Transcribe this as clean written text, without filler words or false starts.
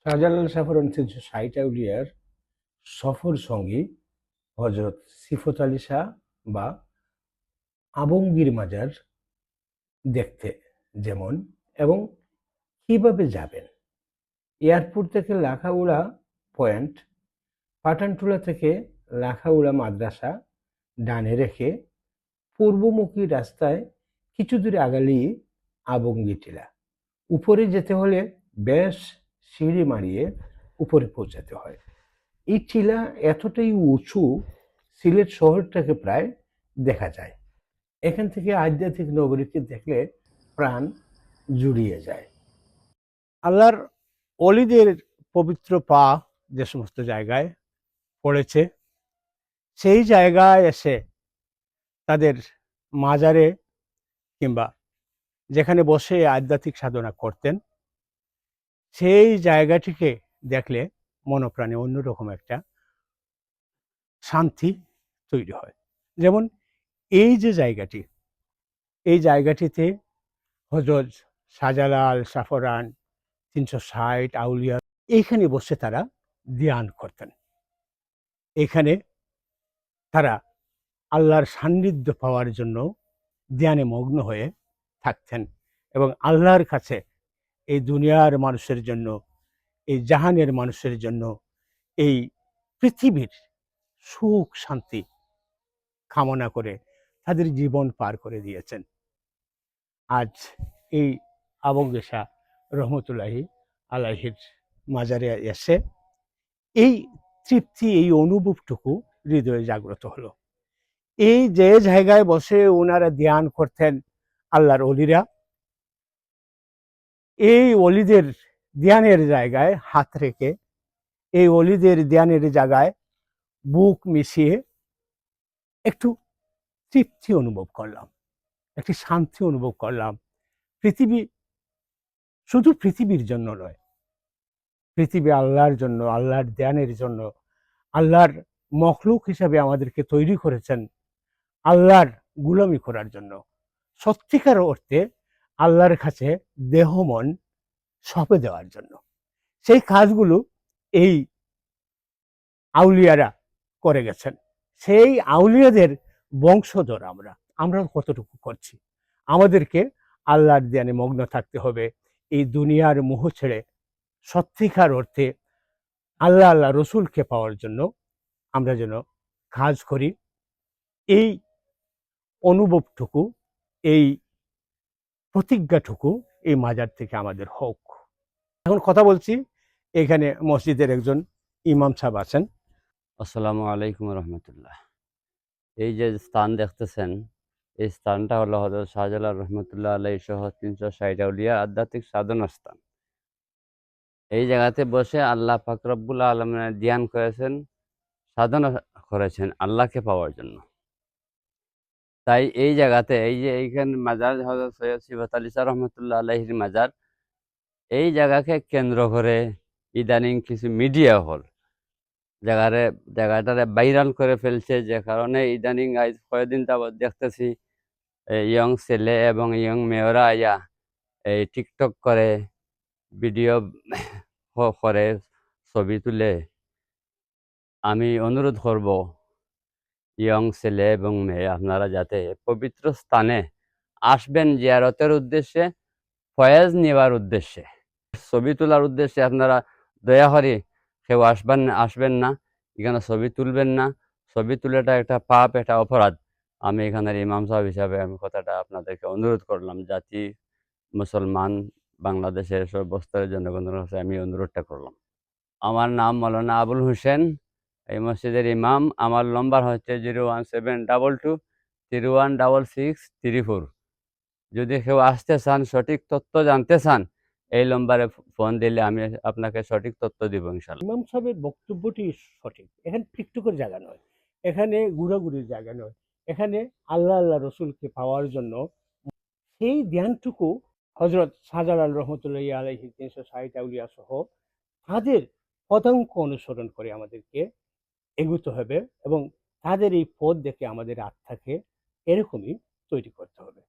শাহজালাল সাফারন ৩৬০ আউলিয়ার সফর সঙ্গী হযরত সিফত আলী শাহ বা আবঙ্গীর মাজার দেখতে যেমন এবং কিভাবে যাবেন। এয়ারপোর্ট থেকে লাখাউড়া পয়েন্ট, পাঠানটুলা থেকে লাখাউড়া মাদ্রাসা ডানে রেখে পূর্বমুখী রাস্তায় কিছু দূর আগালেই আবঙ্গী টিলা। উপরে যেতে হলে বেশ সিঁড়ি মারিয়ে উপরে পৌঁছাতে হয়। এই টিলা এতটাই উঁচু, সিলেট শহরটাকে প্রায় দেখা যায়। এখান থেকে আধ্যাত্মিক নগরীকে দেখলে প্রাণ জুড়িয়ে যায়। আল্লাহর অলিদের পবিত্র পা যে সমস্ত জায়গায় পড়েছে, সেই জায়গায় এসে তাদের মাজারে কিংবা যেখানে বসে আধ্যাত্মিক সাধনা করতেন, সেই জায়গাটিকে দেখলে মনপ্রাণে অন্যরকম একটা শান্তি তৈরি হয়। যেমন এই যে জায়গাটি, এই জায়গাটিতে হযরত শাহজালাল সাফরান ৩৬০ আউলিয়া এইখানে বসে তারা ধ্যান করতেন। এখানে তারা আল্লাহর সান্নিধ্য পাওয়ার জন্য ধ্যানে মগ্ন হয়ে থাকতেন এবং আল্লাহর কাছে এই দুনিয়ার মানুষের জন্য, এই জাহানের মানুষের জন্য, এই পৃথিবীর সুখ শান্তি কামনা করে তাদের জীবন পার করে দিয়েছেন। আজ এই আবঙ্গী শাহ রহমতুল্লাহি আলাইহির মাজারে এসে এই তৃপ্তি, এই অনুভবটুকু হৃদয়ে জাগ্রত হলো। এই যে জায়গায় বসে ওনারা ধ্যান করতেন আল্লাহর অলিরা, এই অলিদের ধ্যানের জায়গায় হাত রেখে, এই অলিদের ধ্যানের জায়গায় বুক মিশিয়ে একটু তৃপ্তি অনুভব করলাম, একটি শান্তি অনুভব করলাম। পৃথিবী শুধু পৃথিবীর জন্য নয়, পৃথিবী আল্লাহর জন্য, আল্লাহর ধ্যানের জন্য, আল্লাহর মখলুক হিসাবে আমাদেরকে তৈরি করেছেন আল্লাহর গুলামি করার জন্য। সত্যিকার অর্থে আল্লাহর কাছে দেহ মন সঁপে দেওয়ার জন্য। সেই কাজগুলো এই আউলিয়ারা করে গেছেন। সেই আউলিয়াদের বংশধর আমরা কতটুকু করছি? আমাদেরকে আল্লাহর ধ্যানে মগ্ন থাকতে হবে। এই দুনিয়ার মোহ ছেড়ে সত্যিকার অর্থে আল্লাহ আল্লাহ রসুলকে পাওয়ার জন্য আমরা যেন কাজ করি। এই অনুভবটুকু, এই প্রতিজ্ঞাটুকু এই মাজার থেকে আমাদের হোক। এখন কথা বলছি, এখানে মসজিদের একজন ইমাম সাহেব আছেন। আসসালামু আলাইকুম রহমতুল্লাহ। এই যে স্থান দেখতেছেন, এই স্থানটা হলো হযরত শাহজালাল রহমতুল্লাহ আলাইহি সহ ৩৬০ আউলিয়া আধ্যাত্মিক সাধনার স্থান। এই জায়গাতে বসে আল্লাহ পাক রব্বুল আলামিনের ধ্যান করেছেন, সাধনা করেছেন আল্লাহকে পাওয়ার জন্য। তাই এই জায়গাতে এই যে এইখানে মাজার হযরত সৈয়দ সিফত আলী শাহ রহমতুল্লাহ আলাইহির মাজার, এই জায়গাকে কেন্দ্র করে ইদানিং কিছু মিডিয়া হল জায়গাটারে ভাইরাল করে ফেলছে, যে কারণে ইদানিং আজ কয়েকদিন যাবৎ দেখতেছি ইয়ং ছেলে এবং ইয়ং মেয়েরা আয়া এই টিকটক করে, ভিডিও করে, ছবি তুলে। আমি অনুরোধ করব ইয়ং ছেলে এবং মেয়ে আপনারা যাতে পবিত্র স্থানে আসবেন জিয়ারতের উদ্দেশ্যে, ফয়েজ নেওয়ার উদ্দেশ্যে, ছবি তোলার উদ্দেশ্যে আপনারা দয়া করে কেউ আসবেন না, এখানে ছবি তুলবেন না। ছবি তুলাটা একটা পাপ, একটা অপরাধ। আমি এখানের ইমাম সাহেব হিসাবে আমি কথাটা আপনাদেরকে অনুরোধ করলাম। জাতি মুসলমান বাংলাদেশের সর্বস্তরের জনগণের কাছে আমি অনুরোধটা করলাম। আমার নাম মৌলানা আবুল হোসেন, এই মসজিদের ইমাম। আমার নম্বর হচ্ছে 01722 316634। যদি কেউ আসতে চান, সঠিক তথ্য জানতে চান, এই নম্বরে ফোন দিলে আমি আপনাকে সঠিক তথ্য দিব ইনশাল্লাহ। ইমাম সাহেবের বক্তব্যটি সঠিক। এখানে টিকটকের জায়গা নয়, এখানে ঘোরাঘুরির জায়গা নয়, এখানে আল্লাহ আল্লাহ রসুলকে পাওয়ার জন্য সেই ধ্যানটুকু হযরত শাহজালাল রহমতুল্লাহি আলাইহি ৩৬০ আউলিয়া সহ তাদের পদাঙ্ক অনুসরণ করে আমাদেরকে এগুতে হবে এবং তাদের এই পথ দেখে আমাদের আত্মাকে এরকমই তৈরি করতে হবে।